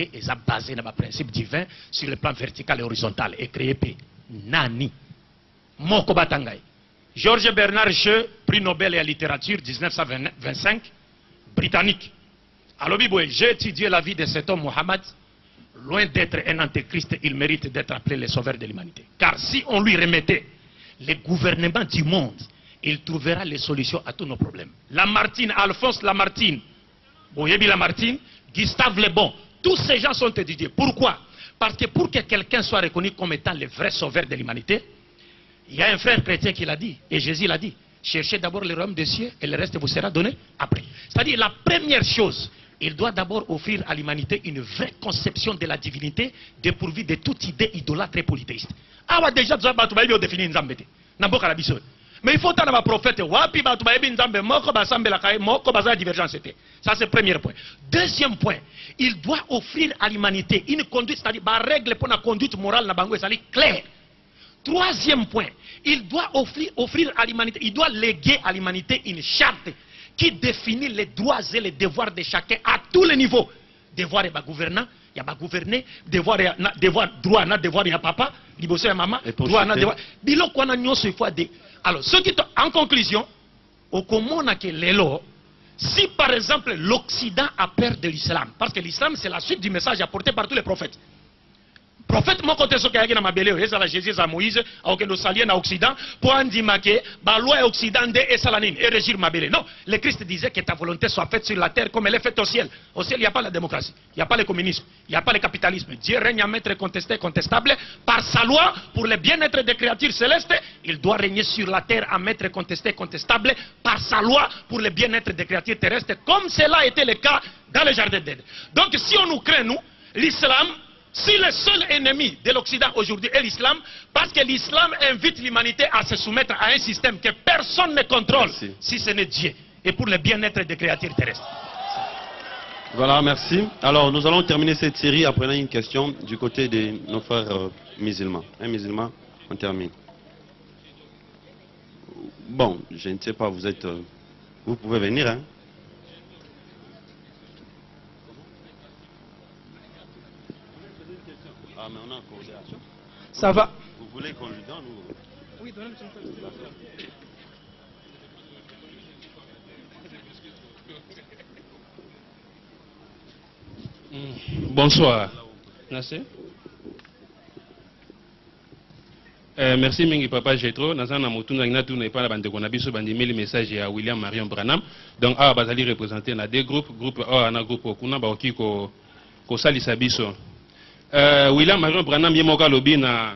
l'humanité est basée sur le principe divin sur le plan vertical et horizontal et créé paix. Nani. Moko Batangay. Georges Bernard Shaw, prix Nobel et à littérature 1925, britannique. Alors, j'ai étudié la vie de cet homme Mohammed. Loin d'être un antéchrist, il mérite d'être appelé le sauveur de l'humanité. Car si on lui remettait les gouvernements du monde, il trouvera les solutions à tous nos problèmes. Lamartine, Alphonse Lamartine, Boyebi Lamartine, Gustave Le Bon, tous ces gens sont étudiés. Pourquoi? Parce que pour que quelqu'un soit reconnu comme étant le vrai sauveur de l'humanité, il y a un frère chrétien qui l'a dit, et Jésus l'a dit, cherchez d'abord le royaume des cieux et le reste vous sera donné après. C'est-à-dire la première chose, il doit d'abord offrir à l'humanité une vraie conception de la divinité dépourvue de toute idée idolâtre et polythéiste. Ah ouais, déjà, tu vas définir Nzambete. Mais il faut que tu prophète. Wapi batubayebi Nzambe moko basambe la kaye moko baza divergence c'était. Ça c'est le premier point. Deuxième point, il doit offrir à l'humanité une conduite, c'est-à-dire une règle pour la conduite morale na bango c'est clair. Troisième point, il doit offrir à l'humanité, il doit léguer à l'humanité une charte qui définit les droits et les devoirs de chacun à tous les niveaux. Devoir et gouvernant, il y a gouverner, devoir droit na devoir ya papa, liboso ya maman, droit na devoir. Bilo kwa na nyoso il faut de. Alors, ce qui en conclusion, au commun que l'élo, si par exemple l'Occident a peur de l'islam, parce que l'islam c'est la suite du message apporté par tous les prophètes. Prophète mon côté ce qu'il y a mabele ezala Jésus à Moïse au que nous salions à Occident pour dire que ba loi Occident de et salanine et régir mabele. Non, le Christ disait que ta volonté soit faite sur la terre comme elle est faite au ciel. Au ciel il n'y a pas la démocratie, il n'y a pas le communisme, il n'y a pas le capitalisme. Dieu règne à maître contesté, contestable par sa loi pour le bien-être des créatures célestes. Il doit régner sur la terre à maître contesté, contestable par sa loi pour le bien-être des créatures terrestres, comme cela a été le cas dans le jardin d'Éden. Donc si on nous craint nous, l'islam. Si le seul ennemi de l'Occident aujourd'hui est l'islam, parce que l'islam invite l'humanité à se soumettre à un système que personne ne contrôle, si ce n'est Dieu, et pour le bien-être des créatures terrestres. Voilà, merci. Alors, nous allons terminer cette série en prenant une question du côté de nos frères musulmans. Un musulman, on termine. Bon, je ne sais pas, vous êtes... vous pouvez venir, hein? Ah, mais on a encore des... Ça va. Vous voulez qu'on lui donne ou... Oui, donnez-moi Bonsoir. Merci. Merci mingi papa Jetro. Nazana motuna ngina tuna epana bande kona biso bandimeli message ya William Marion Branham. Donc a bazali représenter na deux groupes, groupe A na groupe kuna ba oki ko salisa biso. William Marion Branham yemoka lobi na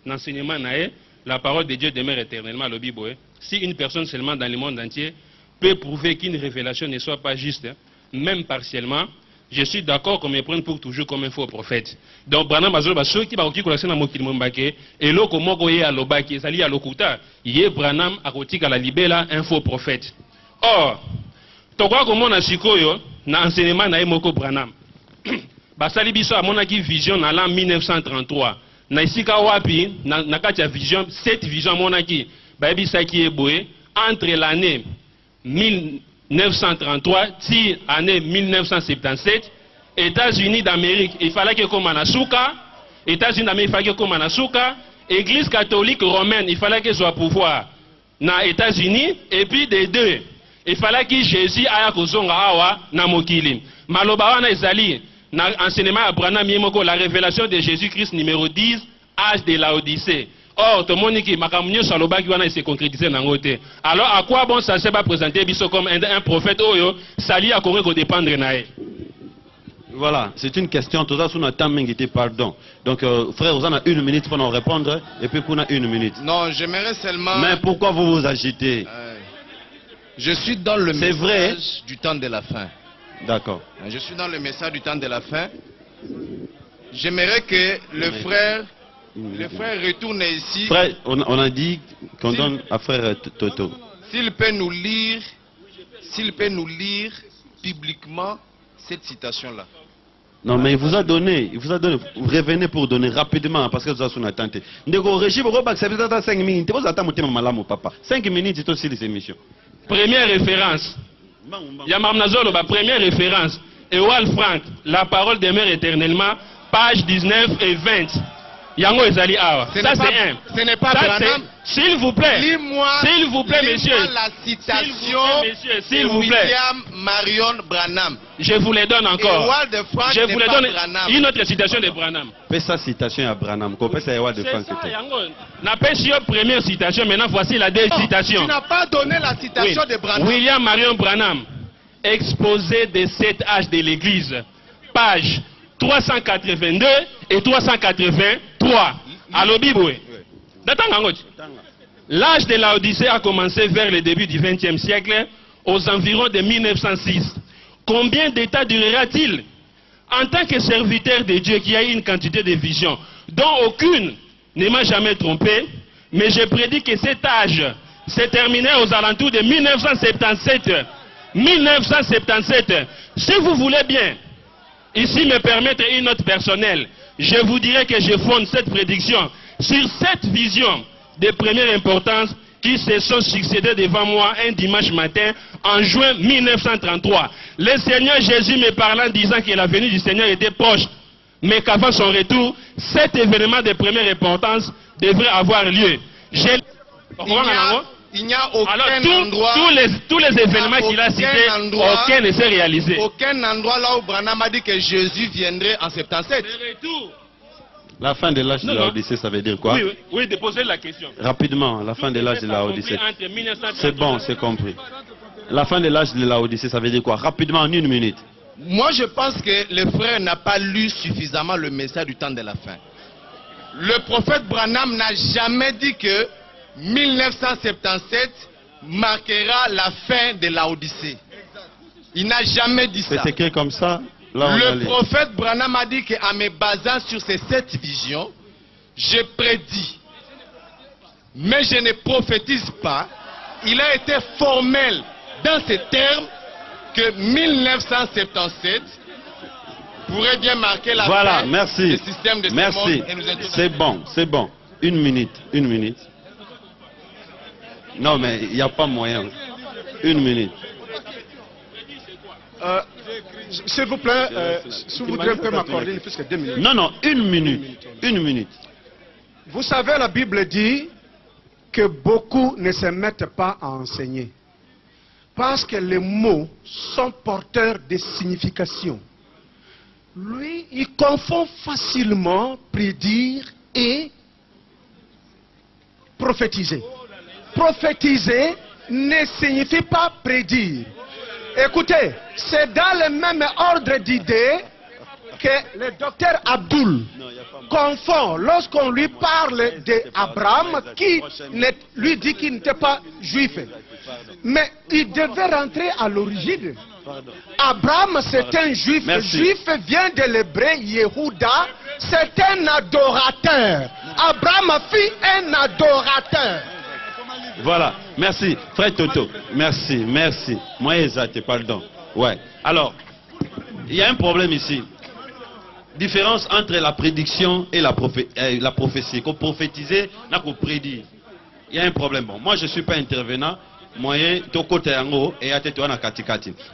enseignement nae, la parole de Dieu demeure éternellement lobi boé. Si une personne seulement dans le monde entier peut prouver qu'une révélation ne soit pas juste, même partiellement, je suis d'accord qu'on me prenne pour toujours comme un faux prophète. Donc Branham bazolo ba ceux qui ba oki ko la mokili mombake et loko moko ye alobaki ezali alokuta ye Branham akotika la libela un faux prophète. Or tokwa komona sikoyo na enseignement nae moko Branham basali biso amonaki vision na l'an 1933 na isika wapi na kati ya vision cette vision amonaki bayebisaki eboye entre l'année 1933 ti année 1977 États-Unis d'Amérique il fallait que comme Manasuka États-Unis d'Amérique il fallait que comme Manasuka Église catholique romaine il fallait que soit pouvoir na États-Unis et puis des deux il fallait que Jésus aya kozonga awa na mokili maloba wana ezali na enseignement à Branham Yemoko, la révélation de Jésus-Christ numéro 10, âge de la Odyssée. Or, tout le monde qui m'a saloba qui va se concrétiser dans côté. Alors, à quoi bon ça se va présenter biso comme un prophète oyo sali à Corée ko dépendre nae. Voilà, c'est une question, tout ça sous notre temps m'inquiéter, pardon. Donc, frère, vous en avez une minute pour nous répondre, et puis pour nous une minute. Non, j'aimerais seulement... Mais pourquoi vous vous agitez? Je suis dans le message vrai du temps de la fin. D'accord. Je suis dans le message du temps de la fin. J'aimerais que le frère retourne ici. Frère, on a dit qu'on donne à frère Toto. S'il peut nous lire publiquement cette citation-là. Non, mais il vous a donné. Vous revenez pour donner rapidement parce que vous avez son attente. Ndeko régime au Robak, ça vous attend 5 minutes. Vous attendez mon malam papa. 5 minutes, c'est aussi les émissions. Première référence. Yamam Nazolo, première référence. Ewal Frank, la parole demeure éternellement, page 19 et 20. Yango Ezali Awa. Ça c'est un. Ce n'est pas Branham. S'il vous plaît. S'il vous plaît, monsieur. La citation s'il vous plaît. William Marion Branham. Je vous les donne encore. Ewald de Frank Je vous les donne Branham. une autre citation de Branham. Fais sa citation à Branham. Qu'on peut ça Ewald de Frank. C'est ça, Yango. N'a pas une première citation, maintenant voici la deuxième citation. Tu n'as pas donné la citation de Branham. William Marion Branham, exposé des 7 âges de l'Église, page 382 et 383. Allo Biboué. L'âge de la Odyssée a commencé vers le début du XXe siècle, aux environs de 1906. Combien d'états durera-t-il? En tant que serviteur de Dieu qui a eu une quantité de visions, dont aucune ne m'a jamais trompé, mais je prédis que cet âge s'est terminé aux alentours de 1977. 1977. Si vous voulez bien, ici me permettre une note personnelle, je vous dirais que je fonde cette prédiction sur 7 visions de première importance qui se sont succédées devant moi un dimanche matin en juin 1933. Le Seigneur Jésus me parlant disant que la venue du Seigneur était proche, mais qu'avant son retour, cet événement de première importance devrait avoir lieu. Il n'y a aucun alors, endroit. Tous les événements qu'il a cités, aucun ne s'est réalisé. Aucun endroit là où Branham a dit que Jésus viendrait en 77. La fin de l'âge de la Odyssée, ça veut dire quoi? Oui, déposez la question. Rapidement, la fin de l'âge de la Odyssée. C'est bon, c'est compris. La fin de l'âge de la Odyssée, ça veut dire quoi? Rapidement, en 1 minute. Moi, je pense que le frère n'a pas lu suffisamment le message du temps de la fin. Le prophète Branham n'a jamais dit que 1977 marquera la fin de la Odyssée. Il n'a jamais dit ça. C'est écrit comme ça. Là, le prophète Branham a dit qu'en me basant sur ces 7 visions, je prédis. Mais je ne prophétise pas. Il a été formel dans ces termes que 1977 pourrait bien marquer la fin merci. du système de ce merci. monde. Et nous c'est bon, c'est bon. 1 minute, 1 minute. Non, mais il n'y a pas moyen. 1 minute. S'il vous plaît, si vous voudrez m'accorder plus que 2 minutes. Non, non, 1 minute. 1 minute. Vous savez, la Bible dit que beaucoup ne se mettent pas à enseigner. Parce que les mots sont porteurs de signification. Lui, il confond facilement prédire et prophétiser. Prophétiser ne signifie pas prédire. Écoutez, c'est dans le même ordre d'idées que le docteur Abdul confond lorsqu'on lui parle d'Abraham qui lui dit qu'il n'était pas juif. Mais il devait rentrer à l'origine. Abraham c'est un juif. Le juif vient de l'hébreu Yehuda. C'est un adorateur. Abraham fut un adorateur. Voilà, merci. Frère Toto, merci, merci. Moi, exact, pardon. Ouais. Alors, il y a un problème ici. Différence entre la prédiction et la prophétie. Qu'on prophétiser, n'a qu'on prédire. Il y a un problème. Bon, moi, je ne suis pas intervenant. Moyen, côté et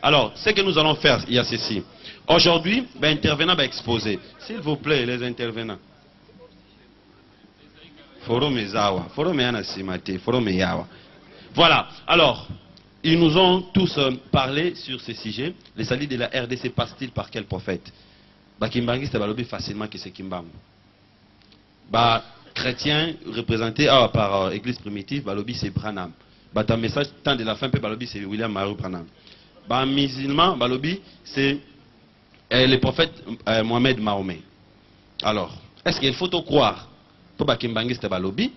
alors, ce que nous allons faire, il y a ceci. Aujourd'hui, intervenant va exposer. S'il vous plaît, les intervenants. Voilà. Alors, ils nous ont tous parlé sur ce sujet. Le salut de la RDC passe-t-il par quel prophète? Bakimbangi, c'est facilement que c'est Kimbangu. Chrétien représenté par Église primitive, Balobi c'est Branham. Ton message temps de la fin, Balobi c'est William Marion Branham. Musulman, Balobi c'est le prophète Mohamed Mahomet. Alors, est-ce qu'il faut te croire? Pour Bakimbangi c'était Balobi,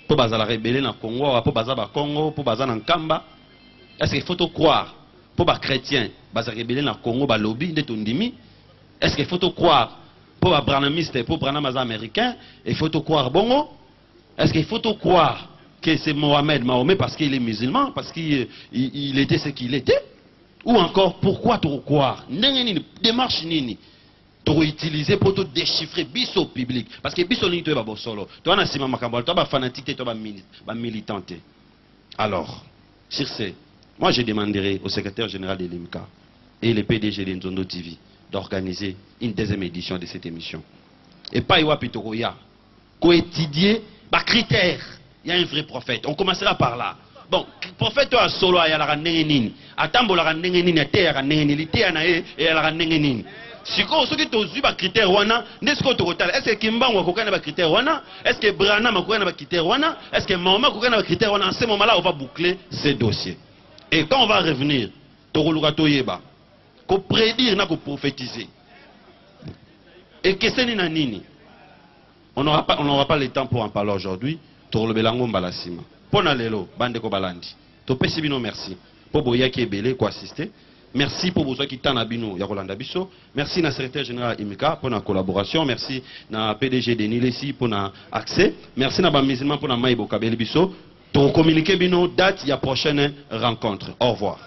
pour Bazala rebelle dans Congo, pour Bazaba Congo, pour Bazana Nkamba. Est-ce qu'il faut te croire? Pour les chrétiens, Bazala rebelle dans Congo, Balobi, de Tondimi. Est-ce qu'il faut te croire? Pour les branamistes, pour les branamistes américains, il faut te croire bongo? Est-ce qu'il faut te croire que c'est Mohamed Mahomet parce qu'il est musulman, parce qu'il était ce qu'il était? Ou encore, pourquoi te croire? Démarche nini? Pour utiliser pour te déchiffrer biso public parce que biso ni to ba solo to na sima makambo to ba fanatique to ba militante. Alors sur ce, moi je demanderai au secrétaire général de l'IMCA et le PDG de Nzondo TV d'organiser une deuxième édition de cette émission. Et pas Iwa Pitoroya, co-étudier par critères. Il y a un vrai prophète. On commencera par là. Bon, prophète a solo ya la randengenini. Atambo la randengenini, ate ya randengenini, ite ya na e ya la randengenini. Siko soki tozu ba critère wana, nesko to kotala. Est-ce que Kimbango kokana ba critère wana? Est-ce que Brana kokana ba critère wana? Est-ce que Mama kokana ba critère wana? En ce moment-là, on va boucler ces dossiers. Et quand on va revenir, Toroluka Toyeba, ko prédire na ko prophétiser. Et que c'est nina nini? On n'aura pas le temps pour en parler aujourd'hui. Torolobelango mbalasima. Pona lelo, bande ko balandi. To pesi bino merci. Po boya ki ebele ko assister. Merci pour vos qui tana bino ya Rolanda Biso. Merci na secrétaire général Imika pour la collaboration. Merci na PDG Denis Lessi pour na accès. Merci na ba musulman pour na Maïbo Kabeli Biso. To communiquer bino date ya prochaine rencontre. Au revoir.